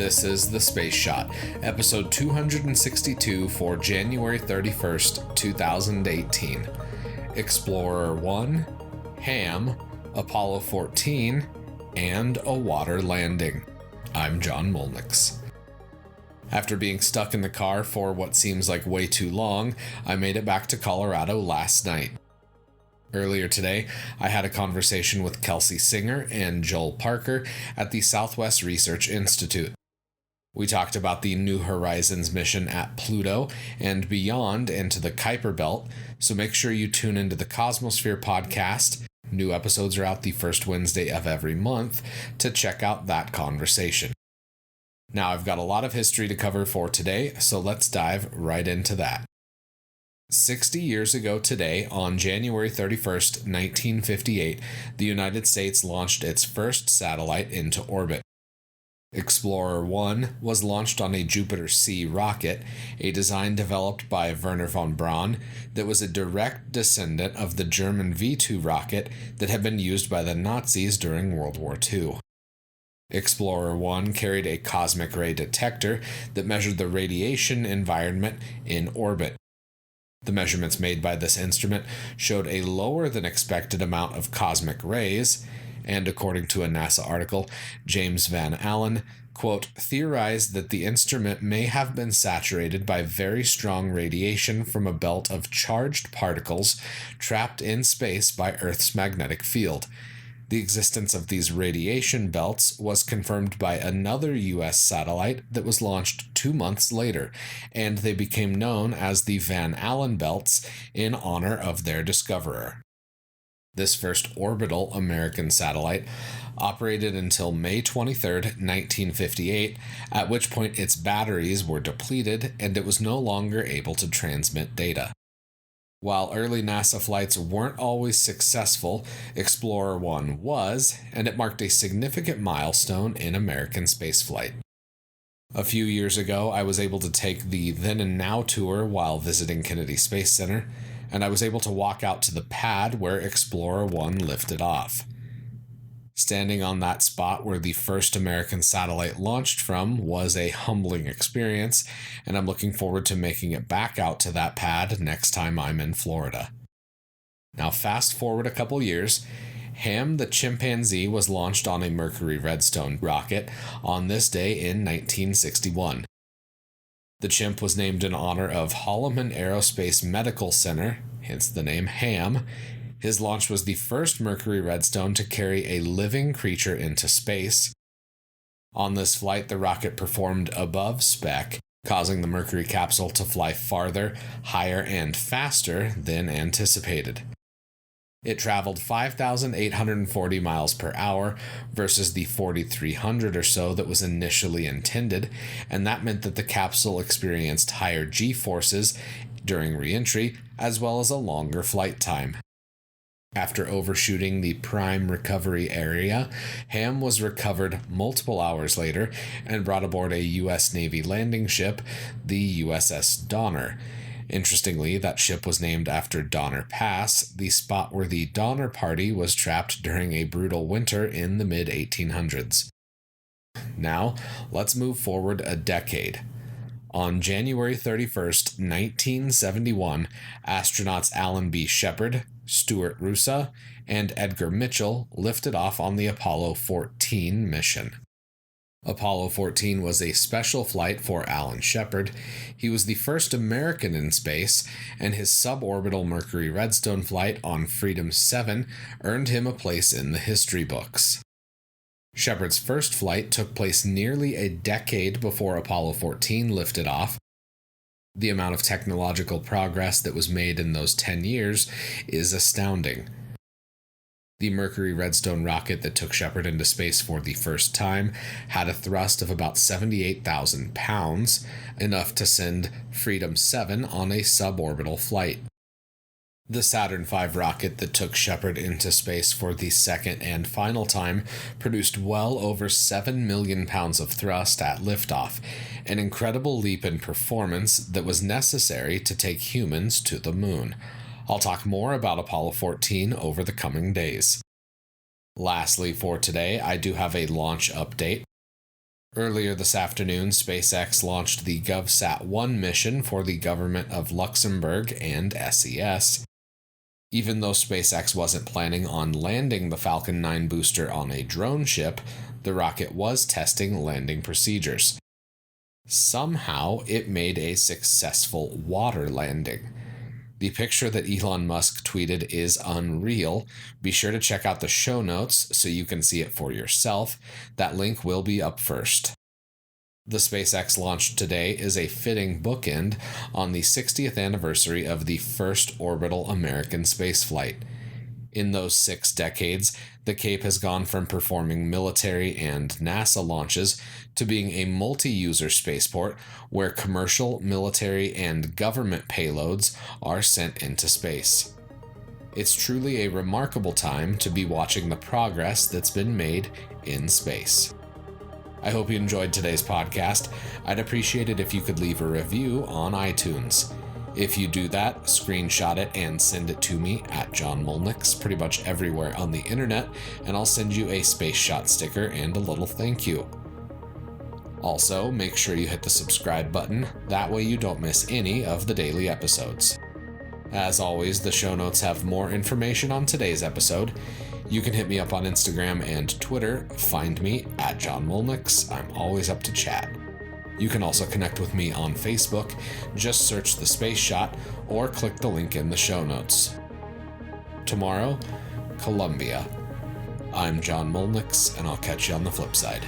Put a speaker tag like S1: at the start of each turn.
S1: This is The Space Shot, episode 262 for January 31st, 2018. Explorer 1, Ham, Apollo 14, and a water landing. I'm John Molnix. After being stuck in the car for what seems like way too long, I made it back to Colorado last night. Earlier today, I had a conversation with Kelsey Singer and Joel Parker at the Southwest Research Institute. We talked about the New Horizons mission at Pluto and beyond into the Kuiper Belt, so make sure you tune into the Cosmosphere podcast. New episodes are out the first Wednesday of every month to check out that conversation. Now, I've got a lot of history to cover for today, so let's dive right into that. 60 years ago today, on January 31st, 1958, the United States launched its first satellite into orbit. Explorer 1 was launched on a Jupiter C rocket, a design developed by Wernher von Braun that was a direct descendant of the German V-2 rocket that had been used by the Nazis during World War II. Explorer 1 carried a cosmic ray detector that measured the radiation environment in orbit. The measurements made by this instrument showed a lower than expected amount of cosmic rays, and according to a NASA article, James Van Allen, quote, theorized that the instrument may have been saturated by very strong radiation from a belt of charged particles trapped in space by Earth's magnetic field. The existence of these radiation belts was confirmed by another U.S. satellite that was launched 2 months later, and they became known as the Van Allen belts in honor of their discoverer. This first orbital American satellite operated until May 23, 1958, at which point its batteries were depleted and it was no longer able to transmit data. While early NASA flights weren't always successful, Explorer 1 was, and it marked a significant milestone in American spaceflight. A few years ago, I was able to take the Then and Now tour while visiting Kennedy Space Center, and I was able to walk out to the pad where Explorer 1 lifted off. Standing on that spot where the first American satellite launched from was a humbling experience, and I'm looking forward to making it back out to that pad next time I'm in Florida. Now fast forward a couple years, Ham the chimpanzee was launched on a Mercury Redstone rocket on this day in 1961. The chimp was named in honor of Holloman Aerospace Medical Center, hence the name Ham. His launch was the first Mercury Redstone to carry a living creature into space. On this flight, the rocket performed above spec, causing the Mercury capsule to fly farther, higher, and faster than anticipated. It traveled 5,840 miles per hour versus the 4,300 or so that was initially intended, and that meant that the capsule experienced higher G-forces during re-entry, as well as a longer flight time. After overshooting the prime recovery area, Ham was recovered multiple hours later and brought aboard a U.S. Navy landing ship, the USS Donner. Interestingly, that ship was named after Donner Pass, the spot where the Donner Party was trapped during a brutal winter in the mid-1800s. Now, let's move forward a decade. On January 31st, 1971, astronauts Alan B. Shepard, Stuart Roosa, and Edgar Mitchell lifted off on the Apollo 14 mission. Apollo 14 was a special flight for Alan Shepard. He was the first American in space, and his suborbital Mercury Redstone flight on Freedom 7 earned him a place in the history books. Shepard's first flight took place nearly a decade before Apollo 14 lifted off. The amount of technological progress that was made in those 10 years is astounding. The Mercury Redstone rocket that took Shepard into space for the first time had a thrust of about 78,000 pounds, enough to send Freedom 7 on a suborbital flight. The Saturn V rocket that took Shepard into space for the second and final time produced well over 7 million pounds of thrust at liftoff, an incredible leap in performance that was necessary to take humans to the moon. I'll talk more about Apollo 14 over the coming days. Lastly, for today, I do have a launch update. Earlier this afternoon, SpaceX launched the GovSat-1 mission for the government of Luxembourg and SES. Even though SpaceX wasn't planning on landing the Falcon 9 booster on a drone ship, the rocket was testing landing procedures. Somehow, it made a successful water landing. The picture that Elon Musk tweeted is unreal. Be sure to check out the show notes so you can see it for yourself. That link will be up first. The SpaceX launch today is a fitting bookend on the 60th anniversary of the first orbital American spaceflight. In those 6 decades, the Cape has gone from performing military and NASA launches to being a multi-user spaceport where commercial, military, and government payloads are sent into space. It's truly a remarkable time to be watching the progress that's been made in space. I hope you enjoyed today's podcast. I'd appreciate it if you could leave a review on iTunes. If you do that, screenshot it and send it to me at John Molnix pretty much everywhere on the internet, and I'll send you a Space Shot sticker and a little thank you. Also, make sure you hit the subscribe button, that way you don't miss any of the daily episodes. As always, the show notes have more information on today's episode. You can hit me up on Instagram and Twitter, find me at John Molnix, I'm always up to chat. You can also connect with me on Facebook, just search The Space Shot or click the link in the show notes. Tomorrow, Columbia. I'm John Molnix, and I'll catch you on the flip side.